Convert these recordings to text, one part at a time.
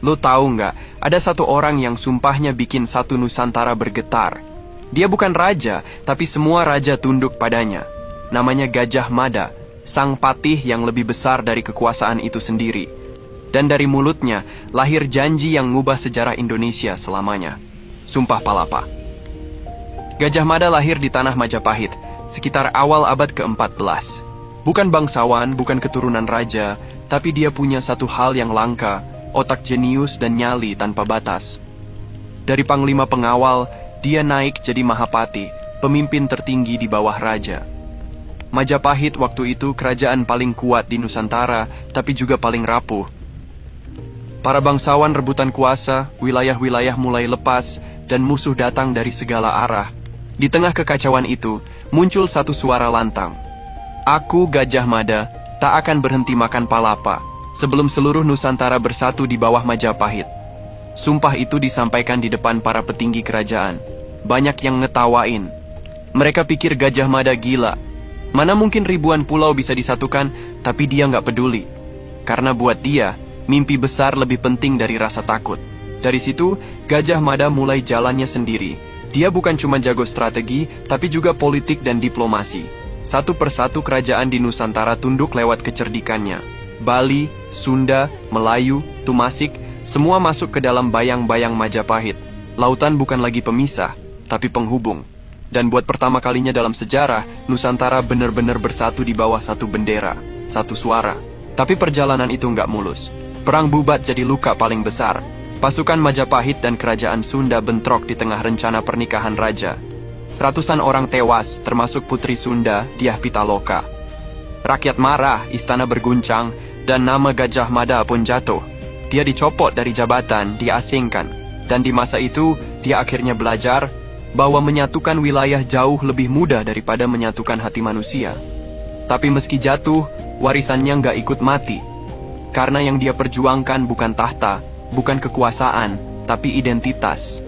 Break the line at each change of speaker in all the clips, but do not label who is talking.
Lo tahu nggak, ada satu orang yang sumpahnya bikin satu Nusantara bergetar. Dia bukan raja, tapi semua raja tunduk padanya. Namanya Gajah Mada, sang patih yang lebih besar dari kekuasaan itu sendiri. Dan dari mulutnya, lahir janji yang ngubah sejarah Indonesia selamanya. Sumpah Palapa. Gajah Mada lahir di tanah Majapahit, sekitar awal abad ke-14. Bukan bangsawan, bukan keturunan raja, tapi dia punya satu hal yang langka, otak jenius dan nyali tanpa batas. Dari panglima pengawal, dia naik jadi Mahapati, pemimpin tertinggi di bawah raja. Majapahit waktu itu kerajaan paling kuat di Nusantara, tapi juga paling rapuh. Para bangsawan rebutan kuasa, wilayah-wilayah mulai lepas, dan musuh datang dari segala arah. Di tengah kekacauan itu, muncul satu suara lantang. Aku, Gajah Mada, tak akan berhenti makan palapa sebelum seluruh Nusantara bersatu di bawah Majapahit. Sumpah itu disampaikan di depan para petinggi kerajaan. Banyak yang ngetawain. Mereka pikir Gajah Mada gila. Mana mungkin ribuan pulau bisa disatukan, tapi dia nggak peduli. Karena buat dia, mimpi besar lebih penting dari rasa takut. Dari situ, Gajah Mada mulai jalannya sendiri. Dia bukan cuma jago strategi, tapi juga politik dan diplomasi. Satu persatu kerajaan di Nusantara tunduk lewat kecerdikannya. Bali, Sunda, Melayu, Tumasik, semua masuk ke dalam bayang-bayang Majapahit. Lautan bukan lagi pemisah, tapi penghubung. Dan buat pertama kalinya dalam sejarah, Nusantara benar-benar bersatu di bawah satu bendera, satu suara. Tapi perjalanan itu nggak mulus. Perang bubat jadi luka paling besar. Pasukan Majapahit dan kerajaan Sunda bentrok di tengah rencana pernikahan raja. Ratusan orang tewas, termasuk putri Sunda, Dyah Pitaloka. Rakyat marah, istana berguncang, dan nama Gajah Mada pun jatuh. Dia dicopot dari jabatan, diasingkan. Dan di masa itu, dia akhirnya belajar bahwa menyatukan wilayah jauh lebih mudah daripada menyatukan hati manusia. Tapi meski jatuh, warisannya nggak ikut mati. Karena yang dia perjuangkan bukan tahta, bukan kekuasaan, tapi identitas.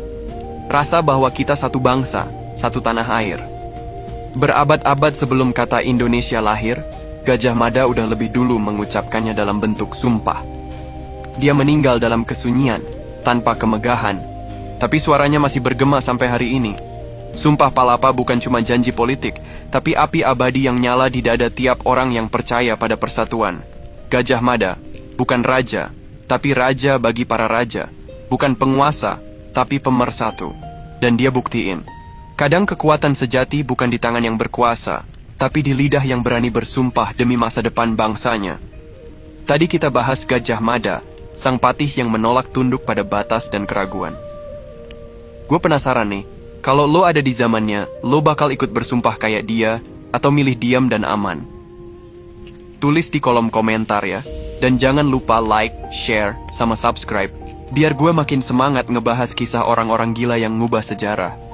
Rasa bahwa kita satu bangsa, satu tanah air. Berabad-abad sebelum kata Indonesia lahir, Gajah Mada udah lebih dulu mengucapkannya dalam bentuk sumpah. Dia meninggal dalam kesunyian, tanpa kemegahan, tapi suaranya masih bergema sampai hari ini. Sumpah Palapa bukan cuma janji politik, tapi api abadi yang nyala di dada tiap orang yang percaya pada persatuan. Gajah Mada bukan raja, tapi raja bagi para raja. Bukan penguasa, tapi pemersatu. Dan dia buktiin. Kadang kekuatan sejati bukan di tangan yang berkuasa, tapi di lidah yang berani bersumpah demi masa depan bangsanya. Tadi kita bahas Gajah Mada, sang patih yang menolak tunduk pada batas dan keraguan. Gue penasaran nih, kalau lo ada di zamannya, lo bakal ikut bersumpah kayak dia, atau milih diam dan aman? Tulis di kolom komentar ya, dan jangan lupa like, share, sama subscribe, biar gue makin semangat ngebahas kisah orang-orang gila yang ngubah sejarah.